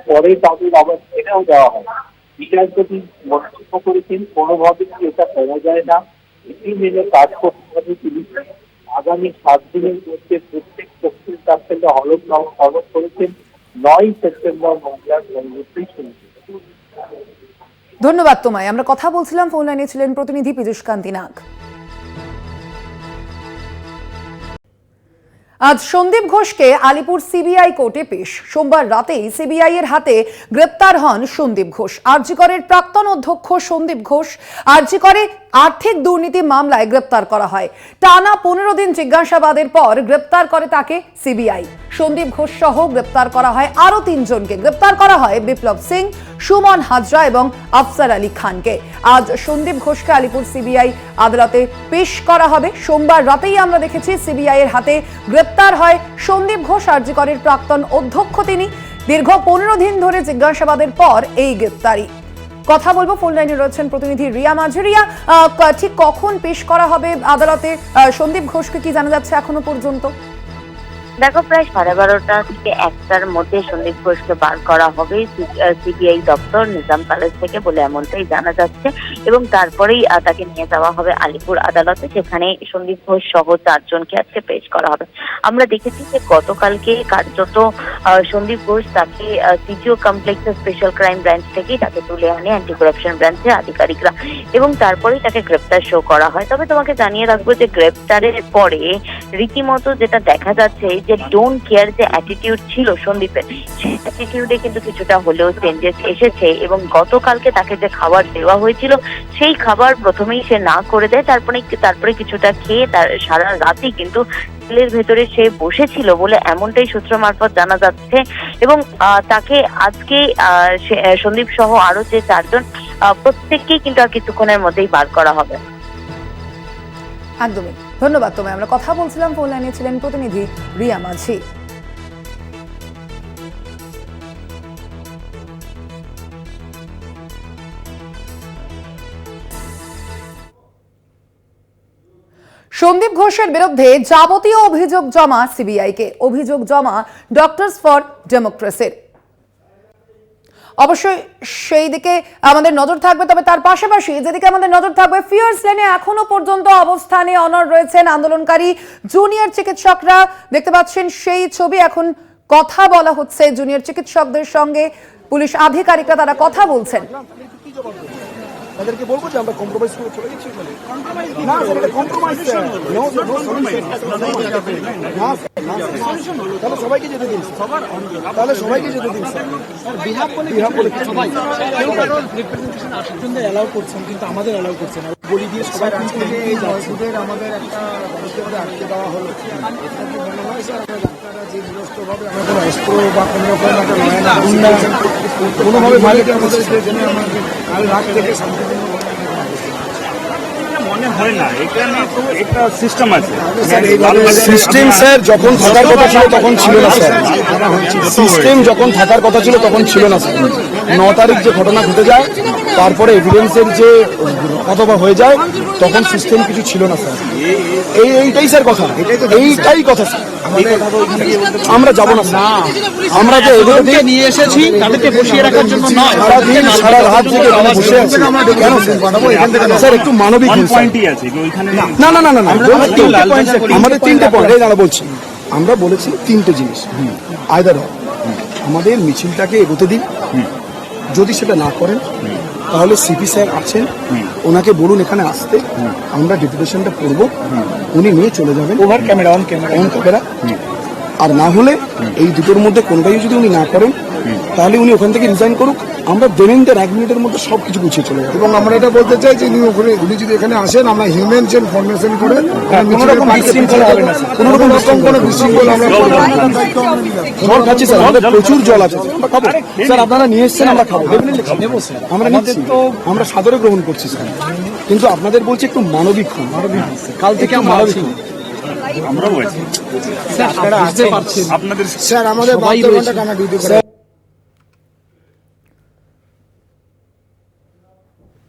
পরে তাদের আবার ছেড়েও দেওয়া হয়। বিচারপতি মন্তব্য করেছেন কোনোভাবেই এটা করা যায় না, বিধি মেনে কাজ করতে হবে। পুলিশ আগামী 7 দিনের মধ্যে প্রত্যেক পক্ষের কাছ থেকে হলফনামা তলব করেছেন। 9 সেপ্টেম্বর মামলার পরবর্তী শুনানি। ধন্যবাদ তোমায়। আমরা কথা বলছিলাম, ফোন লাইনে ছিলেন প্রতিনিধি পীযূষ কান্তি নাগ। আজ সন্দীপ ঘোষকে আলিপুর সিবিআই কোর্টে পেশ। সোমবার রাতেই সিবিআই এর হাতে গ্রেপ্তার হন সন্দীপ ঘোষ। আরজিকরের প্রাক্তন অধ্যক্ষ সন্দীপ ঘোষ আরজিকরে আর্থিক দুর্নীতি মামলায় গ্রেপ্তার করা হয়। টানা 15 দিন জিজ্ঞাসাবাদের পর গ্রেপ্তার করে তাকে সিবিআই। সন্দীপ ঘোষ সহ গ্রেপ্তার করা হয় আরো 3 জনকে। গ্রেপ্তার করা হয় বিপ্লব সিং, সুমন হাজরা এবং আফসার আলী খানকে। আজ সন্দীপ ঘোষকে আলিপুর সিবিআই আদালতে পেশ করা হবে। সোমবার রাতেই আমরা দেখেছি সিবিআই এর হাতে গ্রেপ্তার হয় সন্দীপ ঘোষ, আরজি করের প্রাক্তন অধ্যক্ষ তিনি। দীর্ঘ 15 দিন ধরে জিজ্ঞাসাবাদের পর এই গ্রেপ্তারি। কথা বলবো, ফোন লাইনে রয়েছেন প্রতিনিধি রিয়া মাঝি। রিয়া, ঠিক কখন পেশ করা হবে আদালতে সন্দীপ ঘোষকে, কি জানা যাচ্ছে এখনো পর্যন্ত? দেখো, প্রায় 12:30 থেকে 1টার মধ্যে সন্দীপ ঘোষকে বার করা হবে সিবিআই দপ্তর নিজাম প্যালেস থেকে বলে এমনটাই জানা যাচ্ছে, এবং তারপরেই তাকে নিয়ে যাওয়া হবে আলিপুর আদালতে, সেখানে সন্দীপ ঘোষ সহ 4 জনকে আজকে পেশ করা হবে। আমরা দেখেছি যে গতকালকে কার্যত সন্দীপ ঘোষ তাকে সিজিও কমপ্লেক্সের স্পেশাল ক্রাইম ব্রাঞ্চ থেকেই তাকে তুলে আনে অ্যান্টি করাপশন ব্রাঞ্চের আধিকারিকরা, এবং তারপরেই তাকে গ্রেপ্তার শো করা হয়। তবে তোমাকে জানিয়ে রাখবো যে গ্রেপ্তারের পরে রীতিমতো যেটা দেখা যাচ্ছে যে ডোন্ট কেয়ার যে অ্যাটিটিউড ছিল সন্দীপের, সেই অ্যাটিটিউডে কিন্তু কিছুটা হলেও চেঞ্জেস এসেছে, এবং গতকালকে তাকে যে খাবার দেওয়া হয়েছিল সেই খাবার প্রথমেই সে না করে দেয়, তারপরে কিছুটা খেয়ে তার সারা রাতই কিন্তু জেলের ভেতরে সে বসেছিল বলে এমনটাই সূত্র মারফত জানা যাচ্ছে। এবং তাকে আজকে সন্দীপ সহ আরো যে 4 জন প্রত্যেককেই কিন্তু আর কিছুক্ষণের মধ্যেই বার করা হবে। একদমই, ধন্যবাদ তোমায়। আমরা কথা বলছিলাম, ফোন লাইনে ছিলেন প্রতিনিধি রিয়া মাঝি। সন্দীপ ঘোষের বিরুদ্ধে যাবতীয় অভিযোগ জমা সিবিআইকে। অভিযোগ জমা ডক্টরস ফর ডেমোক্রেসির। অবশ্যই সেই দিকে আমাদের নজর থাকবে, তবে তার পাশাপাশি যেদিকে আমাদের নজর থাকবে, ফিয়ার্স লেনে এখনো পর্যন্ত অবস্থানে অনড় রয়েছেন আন্দোলনকারী জুনিয়র চিকিৎসকরা। দেখতে পাচ্ছেন সেই ছবি। এখন কথা বলা হচ্ছে জুনিয়র চিকিৎসকদের সঙ্গে, পুলিশ আধিকারিকরা তারা কথা বলছেন। তাদেরকে বলবো যে আমরা কম্প্রোমাইজ করে চলে গেছি, না স্যার, এটা কম্প্রোমাইজ স্যার, নো সলিউশন। তাহলে সবাইকে যেতে দিন, তাহলে সবাইকে যেতে দিন স্যার। বিহাব বলে সবাই রিপ্রেজেন্টেশন আসার জন্য অ্যালাউ করছেন, কিন্তু আমাদের অ্যালাউ করছেন না। বলি দিয়ে সবাই কিন্তু এই দর্শকদের আমাদের একটা ব্যবস্থা আটকে দেওয়া হলো। মনে হয় স্যার আমরা ডাক্তাররা যে বিরস্তভাবে আমরা কোনো অস্ত্র বা কোনো রকম একটা কোনোভাবে মালিকের আমাদের জন্য আমাদের কাল রাত থেকে মনে হয় না, এখানে তো একটা সিস্টেম আছে। সিস্টেম স্যার যখন থাকার কথা ছিল তখন ছিল না স্যার। সিস্টেম যখন থাকার কথা ছিল তখন ছিল না স্যার। 9 তারিখ যে ঘটনা ঘটে যায়, তারপরে এভিডেন্সের যে কথা হয়ে যায়, তখন সিস্টেম কিছু ছিল না স্যার। এইটাই স্যার কথা, এইটাই কথা স্যার। আমরা যাবো না স্যার। আমরা যে এগুলো নিয়ে এসেছি তাদেরকে বসিয়ে রাখার জন্য নয়, সারাদিন সারা রাত থেকে বসে আছি কেন স্যার? একটু মানবিক না না না না না, আমাদের 3টে পয়েন্ট দাঁড়া বলছি। আমরা বলেছি 3টে জিনিস। আইদার আমাদের মিছিলটাকে এগোতে দিন, যদি সেটা না করেন তাহলে সিপি স্যার আছেন, ওনাকে বলুন এখানে আসতে, আমরা ডেপুটেশনটা করবো, উনি নিয়ে চলে যাবেন ওভার ক্যামেরা, অন ক্যামেরা। আর না হলে এই দুটোর মধ্যে কোনটাই যদি উনি না করেন তাহলে উনি ওখান থেকে রিজাইন করুক, আমরা দেবেন্দ্রের 1 মিনিটের মধ্যে সবকিছু গুছিয়ে চলে যাবো। এবং আমরা এটা বলতে চাই যে উনি যদি এখানে আসেন, আমরা হিউম্যান চেন ফরমেশন করে কোনো রকম বিশৃঙ্খলা হবে না, কোনো বিশৃঙ্খলা আমরা জল খাচ্ছি স্যার, আমাদের প্রচুর জল আছে, আমরা খাবো স্যার। আপনারা নিয়ে এসছেন, আমরা খাবো, আমরা নিচ্ছি, আমরা সাদরে গ্রহণ করছি স্যার। কিন্তু আপনাদের বলছি একটু মানবিক হন, কাল থেকে মানবিক হন। আমরাও আছি স্যার, আসতে পারছেন আপনাদের স্যার, আমাদের 12 ঘন্টা টানা ডিউটি করে।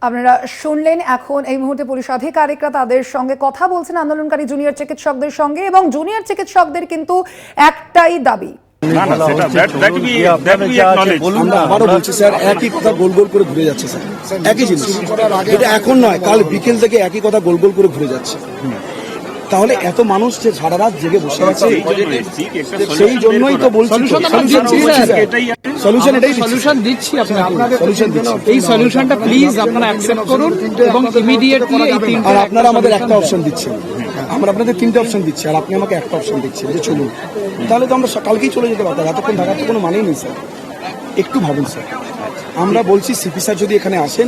আপনারা শুনলেন, এখন এই মুহূর্তে পুলিশ আধিকারিকরা তাদের সঙ্গে কথা বলছেন আন্দোলনকারী জুনিয়র চিকিৎসকদের সঙ্গে, এবং জুনিয়র চিকিৎসকদের কিন্তু একটাই দাবি। আবারও বলছি স্যার, একই কথা গোল গোল করে ঘুরে যাচ্ছে স্যার, একই জিনিস। এটা এখন নয়, কাল বিকেল থেকে একই কথা গোল গোল করে ঘুরে যাচ্ছে। তাহলে এত মানুষ যে সারা রাত জেগে বসে আছে, সেই জন্যই তো বলছি সলিউশন এটাই সলিউশন দিচ্ছি আপনাদের। এই সলিউশনটা প্লিজ আপনারা অ্যাকসেপ্ট করুন, এবং ইমিডিয়েটলি এই 3টা। আর আপনারা আমাদের একটা অপশন দিচ্ছেন, আমরা আপনাদের 3টে অপশন দিচ্ছি, আর আপনি আমাকে একটা অপশন দিচ্ছেন যে চলুন। তাহলে তো আমরা কালকেই চলে যেতে পারতাম, এতক্ষণ থাকার তো কোনো মানেই নেই স্যার। একটু ভাবুন স্যার। আমরা বলছি সিপি স্যার যদি এখানে আসেন,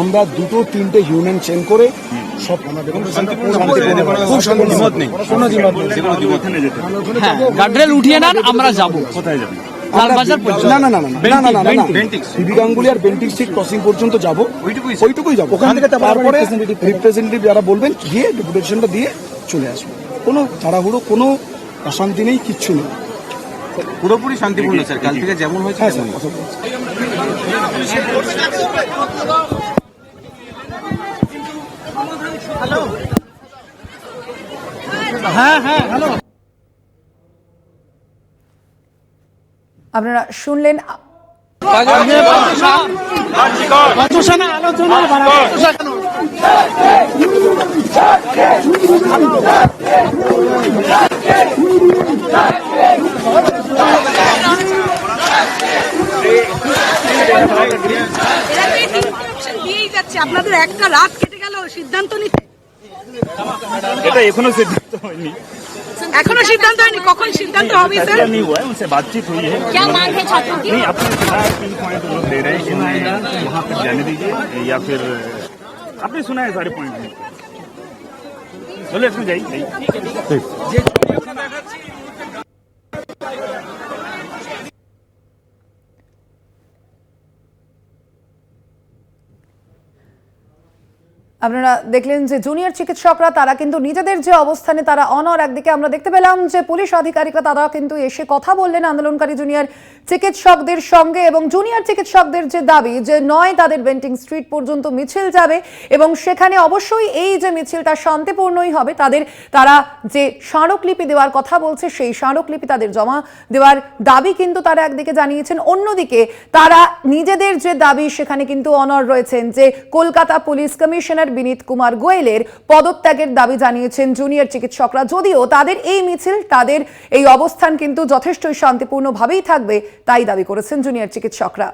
আমরা 2-3টে হিউম্যান চেঞ্জ করে সব গার্ডরেল উঠিয়ে নেন, আমরা যাবো। কোথায় যাবেন? বিবি গাঙ্গুলি আর বেন্টিং স্ট্রিট ক্রসিং পর্যন্ত যাবো, ওইটুকুই যাবো। ওখান থেকে তারপরে রিপ্রেজেন্টেটিভ যারা বলবেন গিয়ে ডেপুটেশনটা দিয়ে চলে আসবো। কোনো তাড়াহুড়ো, কোনো অশান্তি নেই, কিচ্ছু নেই, পুরোপুরি শান্তিপূর্ণ স্যার, কাল থেকে যেমন হয়েছে। আপনারা শুনলেন আপনাদের একটা রাত কেটে গেল সিদ্ধান্ত নিতে। এটা এখনো সিদ্ধান্ত হয়নি, কখন সিদ্ধান্ত হবে স্যার? नहीं हुआ है, उनसे बातचीत हुई है। क्या मांग है छात्रों की? नहीं, अपने फिलहाल 3 पॉइंट लोग दे रहे हैं कि वहाँ तक जाने दीजिए, या फिर आपने सुना है सारे पॉइंट। चलो इसमें जाइए। আপনারা দেখলেন যে জুনিয়র চিকিৎসকরা তারা কিন্তু নিজেদের যে অবস্থানে তারা অনর, একদিকে আমরা দেখতে পেলাম যে পুলিশ আধিকারিকরা তারা কিন্তু এসে কথা বললেন আন্দোলনকারী জুনিয়র চিকিৎসকদের সঙ্গে, এবং জুনিয়র চিকিৎসকদের যে দাবি যে নয় তাদের বেন্টিং স্ট্রিট পর্যন্ত মিছিল যাবে এবং সেখানে অবশ্যই এই যে মিছিলটা শান্তিপূর্ণই হবে, তারা যে স্মারকলিপি দেওয়ার কথা বলছে সেই স্মারকলিপি তাদের জমা দেওয়ার দাবি কিন্তু তারা একদিকে জানিয়েছেন। অন্যদিকে তারা নিজেদের যে দাবি সেখানে কিন্তু অনর রয়েছেন, যে কলকাতা পুলিশ কমিশনার বিনীত কুমার গোয়েলের পদত্যাগের দাবি জানিয়েছেন জুনিয়র চিকিৎসকরা। যদিও তাদের এই মিছিল, তাদের এই অবস্থান কিন্তু যথেষ্টই শান্তিপূর্ণভাবেই থাকবে তাই দাবি করেছেন জুনিয়র চিকিৎসকরা।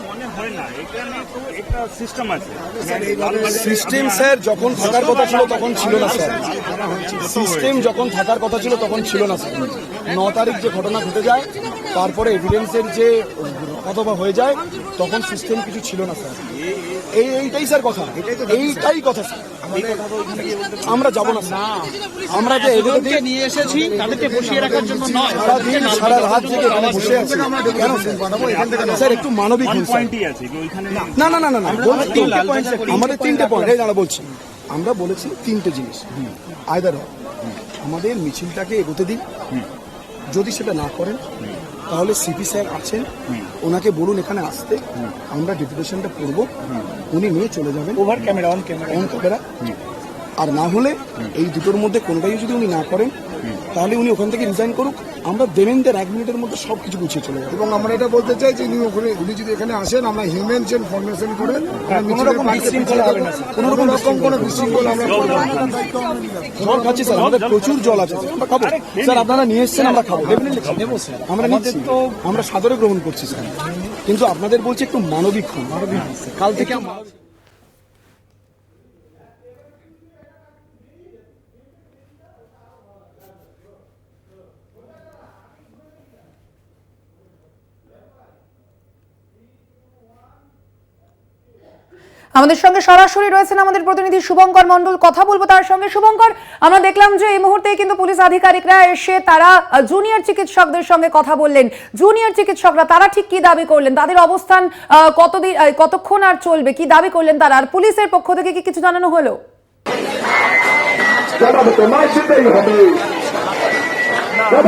মনে হয় না, এখানে তো একটা সিস্টেম আছে। সিস্টেম স্যার যখন থাকার কথা ছিল তখন ছিল না স্যার, সিস্টেম যখন থাকার কথা ছিল তখন ছিল না স্যার। 9 তারিখ যে ঘটনা ঘটে যায়, তারপরে এভিডেন্সের যে অথবা হয়ে যায়, তখন সিস্টেম কিছু ছিল না স্যার। এইটাই স্যার কথা, এইটাই কথা স্যার। আমরা যাবো না স্যার, আমরা যে এদেরকে নিয়ে এসেছি তাদেরকে বসিয়ে রাখার জন্য নয়, সারাদিন সারা রাত জেগে এখানে বসে আছি কেন স্যার? একটু মানবিক হন স্যার। না না না না না, আমাদের 3টে পয়েন্ট, এই দাঁড়া বলছি, আমরা বলেছি 3টে জিনিস। আইদার আমাদের মিছিলটাকে এগোতে দিন, যদি সেটা না করেন তাহলে সিপি স্যার আছেন, ওনাকে বলুন এখানে আসতে, আমরা ডেপুটেশনটা করবো, উনি নিয়ে চলে যাবেন। Over camera, on camera. আর না হলে এই দুটোর মধ্যে কোনটাই যদি উনি না করেন তাহলে উনি ওখান থেকে রিজাইন করুক, আমরা দেবেন্দ্রের 1 মিনিটের মধ্যে সবকিছু গুছিয়ে চলে যাবো। এবং আমরা এটা বলতে চাই যে উনি যদি এখানে আসেন, আমরা হিউম্যান চেন ফরমেশন করে কোনো রকম বিশৃঙ্খলা হবে না, কোনো রকম বিশৃঙ্খলা আমরা করবো। জল খাচ্ছি স্যার, আমাদের প্রচুর জল আছে, আমরা খাবো স্যার। আপনারা নিয়ে এসছেন, আমরা খাবো, নেবো স্যার, আমরা নিচ্ছি, আমরা সাদরে গ্রহণ করছি স্যার। কিন্তু আপনাদের বলছি একটু মানবিক হন, কাল থেকে আমাদের সঙ্গে সরাসরি রয়েছেন আমাদের প্রতিনিধি শুভঙ্কর মণ্ডল, কথা বলবো তার সঙ্গে। শুভঙ্কর, আমরা দেখলাম যে এই মুহূর্তে কিন্তু পুলিশ আধিকারিকরা এসে তারা জুনিয়র চিকিৎসকদের সঙ্গে কথা বললেন। জুনিয়র চিকিৎসকরা তারা ঠিক কি দাবি করলেন, তাদের অবস্থান কতক্ষণ আর চলবে, কি দাবি করলেন তারা, আর পুলিশের পক্ষ থেকে কি কিছু জানানো হলো?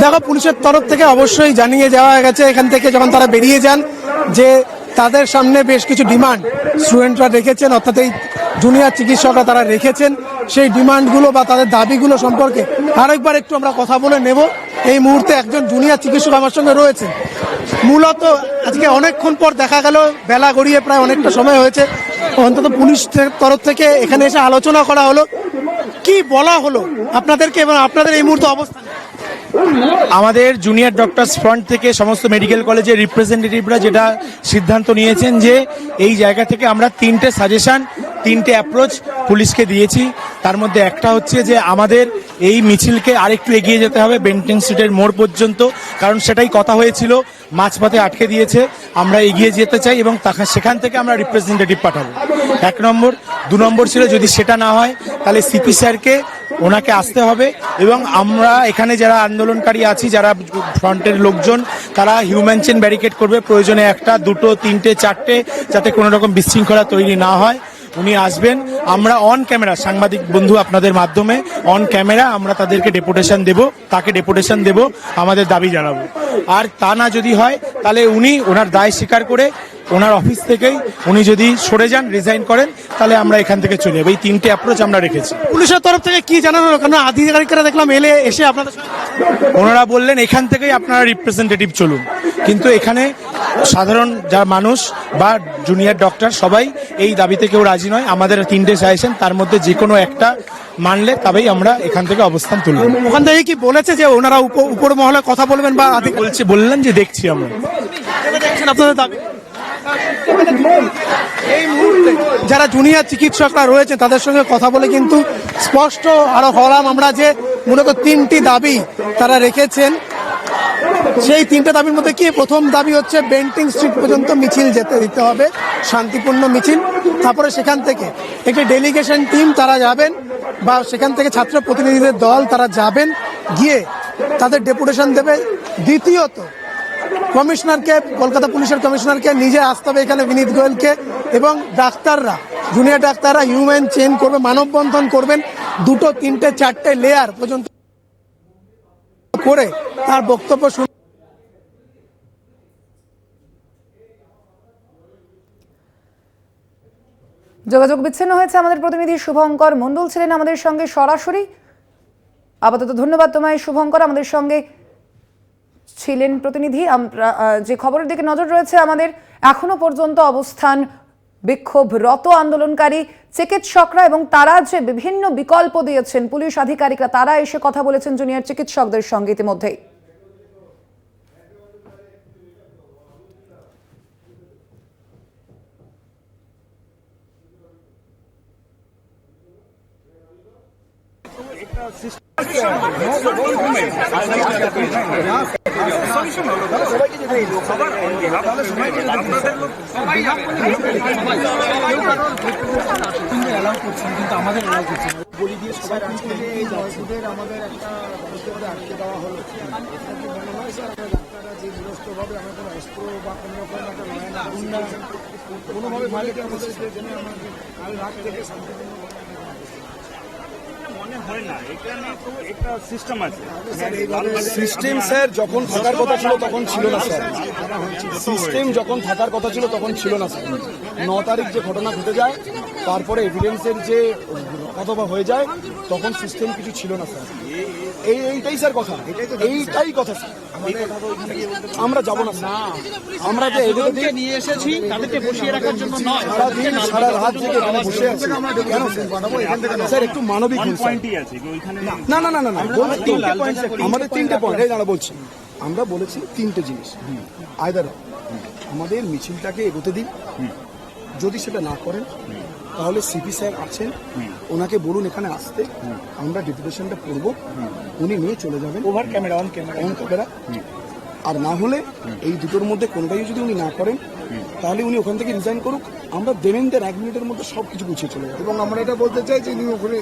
দেখো, পুলিশের তরফ থেকে অবশ্যই জানিয়ে যাওয়া গেছে এখান থেকে যখন তারা বেরিয়ে যান, যে তাদের সামনে বেশ কিছু ডিমান্ড স্টুডেন্টরা রেখেছেন, অর্থাৎ এই জুনিয়র চিকিৎসকরা তারা রেখেছেন। সেই ডিমান্ডগুলো বা তাদের দাবিগুলো সম্পর্কে আরেকবার একটু আমরা কথা বলে নেব। এই মুহূর্তে একজন জুনিয়র চিকিৎসক আমার সঙ্গে রয়েছেন। মূলত আজকে অনেকক্ষণ পর দেখা গেল, বেলা গড়িয়ে প্রায় অনেকটা সময় হয়েছে, অন্তত পুলিশ তরফ থেকে এখানে এসে আলোচনা করা হলো, কি বলা হলো আপনাদেরকে এবং আপনাদের এই মুহূর্তে অবস্থা? আমাদের জুনিয়র ডক্টরস ফ্রন্ট থেকে সমস্ত মেডিকেল কলেজের রিপ্রেজেন্টেটিভরা যেটা সিদ্ধান্ত নিয়েছেন যে এই জায়গা থেকে আমরা 3টে সাজেশন 3টে অ্যাপ্রোচ পুলিশকে দিয়েছি। তার মধ্যে একটা হচ্ছে যে আমাদের এই মিছিলকে আরেকটু এগিয়ে যেতে হবে বেন্টিং স্ট্রিটের মোড় পর্যন্ত, কারণ সেটাই কথা হয়েছিল, মাঝপথে আটকে দিয়েছে। আমরা এগিয়ে যেতে চাই এবং সেখান থেকে আমরা রিপ্রেজেন্টেটিভ পাঠাবো, 1 নম্বর। 2 নম্বর ছিল যদি সেটা না হয় তাহলে সিপি স্যারকে ওনাকে আসতে হবে এবং আমরা এখানে যারা আন্দোলনকারী আছি, যারা ফ্রন্টের লোকজন, তারা হিউম্যান চেন ব্যারিকেড করবে, প্রয়োজনে 1টা 2টো 3টে 4টে, যাতে কোনো রকম বিশৃঙ্খলা তৈরি না হয়। উনি আসবেন, আমরা অন ক্যামেরা, সাংবাদিক বন্ধু আপনাদের মাধ্যমে অন ক্যামেরা আমরা তাদেরকে ডেপুটেশন দেব, তাকে ডেপুটেশন দেব, আমাদের দাবি জানাবো। আর তা না যদি হয় তাহলে উনি ওনার দায় স্বীকার করে ওনার অফিস থেকেই উনি যদি সরে যান, রিজাইন করেন, তাহলে আমরা এখান থেকে চলে যাবো। এই 3টে অ্যাপ্রোচ আমরা রেখেছি। পুলিশের তরফ থেকে কি জানানো হলো? কারণ আধিকারিকরা দেখলাম এসে আপনাদের ওনারা বললেন এখান থেকেই আপনারা রিপ্রেজেন্টেটিভ চলুন, কিন্তু এখানে সাধারণ যারা মানুষ বা জুনিয়র ডক্টর সবাই এই দাবিতে কেউ রাজি নয়। আমাদের 3টে সাজেশন, তার মধ্যে যে কোনো একটা মানলে তবেই আমরা এখান থেকে অবস্থান তুলব। ওখান থেকে কি বলেছে যে ওনারা উপর মহলে কথা বলবেন বা বললেন যে দেখছি আমরা। দেখছেন আপনাদের দাবি? এই মুহূর্তে যারা জুনিয়র চিকিৎসকরা রয়েছে তাদের সঙ্গে কথা বলে কিন্তু স্পষ্ট আরো হলাম আমরা যে মূলত 3টি দাবি তারা রেখেছেন। সেই 3টে দাবির মধ্যে কি প্রথম দাবি হচ্ছে বেন্টিং স্ট্রিট পর্যন্ত মিছিল যেতে দিতে হবে, শান্তিপূর্ণ মিছিল। তারপরে সেখান থেকে একটি ডেলিগেশন টিম তারা যাবেন বা সেখান থেকে ছাত্র প্রতিনিধিদের দল তারা যাবেন, গিয়ে তাদের ডেপুটেশন দেবে। দ্বিতীয়ত কমিশনারকে, কলকাতা পুলিশের কমিশনারকে নিজে আসতে হবে এখানে, বিনীত গোয়েলকে, এবং ডাক্তাররা, জুনিয়র ডাক্তাররা হিউম্যান চেন করবে, মানববন্ধন করবেন 2টো 3টে 4টে লেয়ার পর্যন্ত করে তার বক্তব্য শুনে। যোগাযোগ বিচ্ছিন্ন হয়েছে। আমাদের প্রতিনিধি শুভঙ্কর মণ্ডল ছিলেন আমাদের সঙ্গে সরাসরি। আপাতত ধন্যবাদ তোমায় শুভঙ্কর, আমাদের সঙ্গে ছিলেন প্রতিনিধি। আমরা যে খবরের দিকে নজর রয়েছে আমাদের, এখনো পর্যন্ত অবস্থান বিক্ষোভরত আন্দোলনকারী চিকিৎসকরা এবং তারা যে বিভিন্ন বিকল্প দিয়েছেন, পুলিশ আধিকারিকরা তারা এসে কথা বলেছেন জুনিয়র চিকিৎসকদের সঙ্গে ইতিমধ্যেই। সিস্টেম স্যার যখন থাকার কথা ছিল তখন ছিল না স্যার, সিস্টেম যখন থাকার কথা ছিল তখন ছিল না স্যার। 9 তারিখ যে ঘটনা ঘটে যায়, তারপরে এভিডেন্সের যে অথবা হয়ে যায়, তখন সিস্টেম কিছু ছিল না স্যার। এইটাই স্যার কথা, এইটাই কথা স্যার। আমরা যাবো না স্যার, আমরা যে এদেরকে নিয়ে এসেছি তাদেরকে বসিয়ে রাখার জন্য নয়, সারাদিন সারা রাত জেগে এখানে বসে আছি কেন স্যার? একটু মানবিক হন স্যার। না না না না না, আমাদের 3টে পয়েন্ট এই দাঁড়া বলছি। আমরা বলেছি 3টে জিনিস, আইদার আমাদের মিছিলটাকে এগোতে দিন, যদি সেটা না করেন তাহলে সিপি স্যার আছেন, ওনাকে বলুন এখানে আসতে, আমরা ডেপুটেশনটা পড়বো, উনি নিয়ে চলে যাবেন ওভার ক্যামেরা, অন ক্যামেরা। আর না হলে এই দুটোর মধ্যে কোনোটাই যদি উনি না করেন তাহলে উনি ওখান থেকে রিজাইন করুক, আমরা দেবেন্দ্রের 1 মিনিটের মধ্যে সবকিছু গুছিয়ে চলে যাবে। এবং আমরা এটা বলতে চাই যে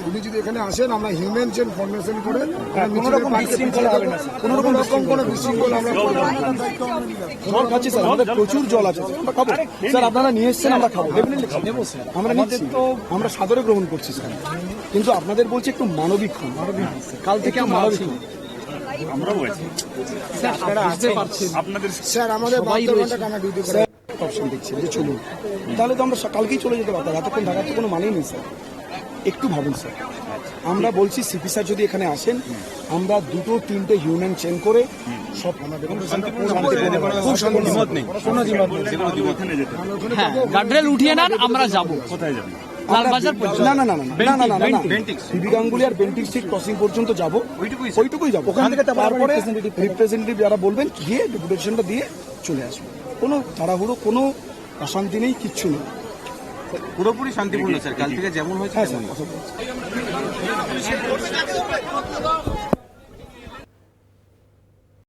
উনি যদি এখানে আসেন, আমরা হিউম্যান চেন ফর্মেশন করে কোনো রকম বিশৃঙ্খলা হবে না, কোনো রকম বিশৃঙ্খলা আমরা করবো না। জল খাচ্ছি স্যার, আমাদের প্রচুর জল আছে, আমরা খাবো স্যার। আপনারা নিয়ে এসছেন, আমরা খাবো, ডেফিনেটলি খাবো, আমরা নিচ্ছি, আমরা সাদরে গ্রহণ করছি স্যার। কিন্তু আপনাদের বলছি একটু মানবিক হন, কাল থেকে মানবিক হন। আমরাও আছি আপনারা আসতে পারছেন, আপনাদের স্যার আমাদের 12 ঘন্টা টানা ডিউটি করে অপশন দেখছেন যে চলুন, তাহলে তো আমরা কালকেই চলে যেতে পারতাম। এতক্ষণ থাকার তো কোনো মানেই নেই স্যার, একটু ভাবুন স্যার। আমরা বলছি সিপি স্যার যদি এখানে আসেন, আমরা 2-3টে হিউম্যান চেন করে সব আমাদের খুব শান্তিপূর্ণ নেই, কোনো দ্বিমত নেই। হ্যাঁ, গার্ডরেল উঠিয়ে নেন, আমরা যাব। কোথায় যাবেন? লালবাজার পর্যন্ত? না, বিবি গাঙ্গুলি আর বেন্টিং স্ট্রিট ক্রসিং পর্যন্ত যাবো, ওইটুকুই যাবো। ওখান থেকে তারপরে রিপ্রেজেন্টেটিভ যারা বলবেন গিয়ে ডেপুটেশনটা দিয়ে চলে আসবো। কোনো তাড়াহুড়ো, কোনো অশান্তি নেই, কিচ্ছু নেই, পুরোপুরি শান্তিপূর্ণ স্যার, কাল থেকে যেমন হয়েছে। হ্যাঁ স্যার।